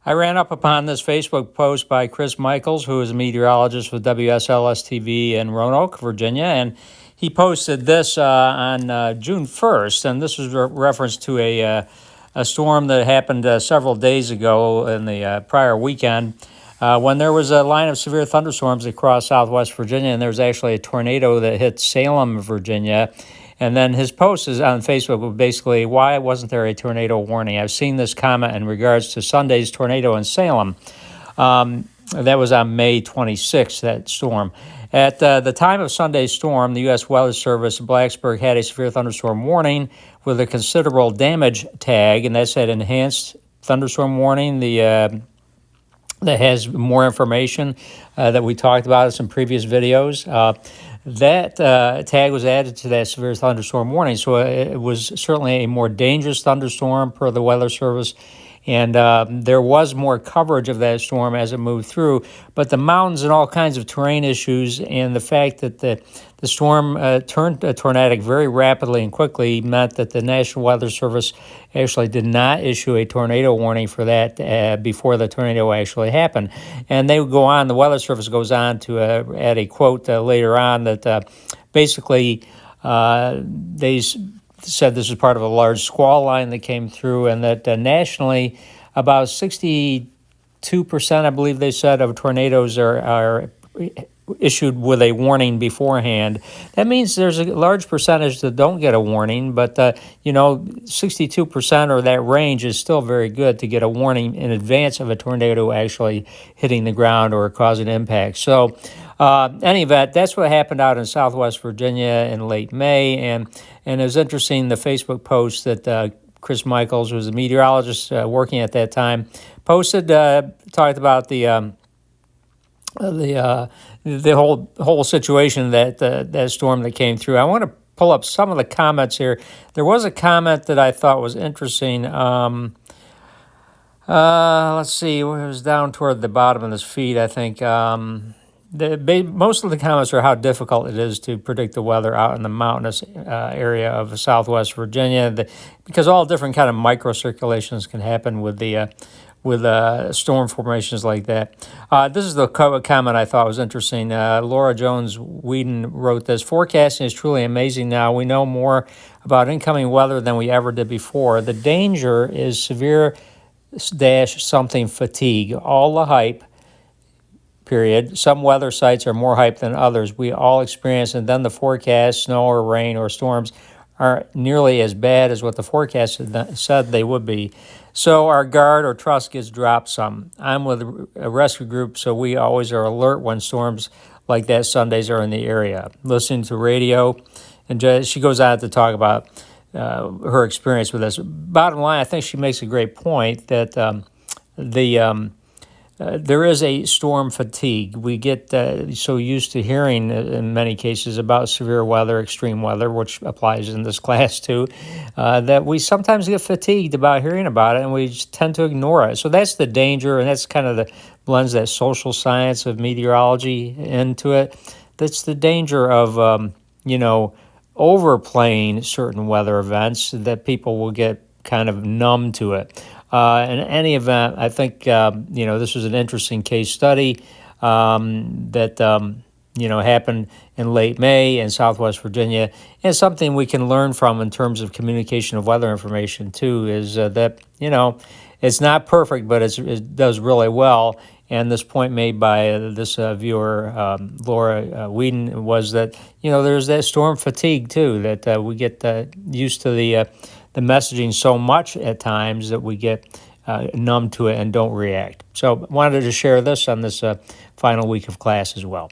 I ran up upon this Facebook post by Chris Michaels, who is a meteorologist with WSLS-TV in Roanoke, Virginia, and he posted this on June 1st, and this was a reference to a storm that happened several days ago in the prior weekend when there was a line of severe thunderstorms across southwest Virginia, and there was actually a tornado that hit Salem, Virginia. And then his post is on Facebook was basically, why wasn't there a tornado warning? I've seen this comment in regards to Sunday's tornado in Salem. That was on May 26th, that storm. At the time of Sunday's storm, the U.S. Weather Service in Blacksburg had a severe thunderstorm warning with a considerable damage tag, and that's that enhanced thunderstorm warning, that has more information that we talked about in some previous videos. That tag was added to that severe thunderstorm warning, so it was certainly a more dangerous thunderstorm per the Weather Service, and there was more coverage of that storm as it moved through. But the mountains and all kinds of terrain issues and the fact that the storm turned tornadic very rapidly and quickly meant that the National Weather Service actually did not issue a tornado warning for that before the tornado actually happened. And they would go on, the Weather Service goes on to add a quote later on that basically they said this is part of a large squall line that came through, and that nationally about 62%, I believe they said, of tornadoes are issued with a warning beforehand. That means there's a large percentage that don't get a warning, but 62% or that range is still very good to get a warning in advance of a tornado actually hitting the ground or causing impact. So any event, that's what happened out in southwest Virginia in late May, and it was interesting, the Facebook post that Chris Michaels, who was a meteorologist working at that time, posted, talked about the whole situation, that storm that came through. I want to pull up some of the comments here. There was a comment that I thought was interesting. Let's see, it was down toward the bottom of this feed, I think. Most of the comments are how difficult it is to predict the weather out in the mountainous area of southwest Virginia, because all different kind of microcirculations can happen with storm formations like that. This is the comment I thought was interesting. Laura Jones Whedon wrote this: "Forecasting is truly amazing now. We know more about incoming weather than we ever did before. The danger is severe something fatigue. All the hype, period. Some weather sites are more hype than others. We all experience, and then the forecast, snow or rain or storms, aren't nearly as bad as what the forecast said they would be. So our guard or trust gets dropped some. I'm with a rescue group, so we always are alert when storms like that Sundays are in the area. Listening to radio," and she goes on to talk about her experience with this. Bottom line, I think she makes a great point that there is a storm fatigue. We get so used to hearing in many cases about severe weather, extreme weather, which applies in this class too, that we sometimes get fatigued about hearing about it, and we just tend to ignore it. So that's the danger, and that's kind of blends that social science of meteorology into it. That's the danger of overplaying certain weather events, that people will get kind of numb to it. In any event, I think this was an interesting case study that happened in late May in southwest Virginia, and something we can learn from in terms of communication of weather information too. Is that it's not perfect, but it does really well. And this point made by this viewer, Laura Whedon, was that there's that storm fatigue too, that we get used to the messaging so much at times that we get numb to it and don't react. So wanted to share this on this final week of class as well.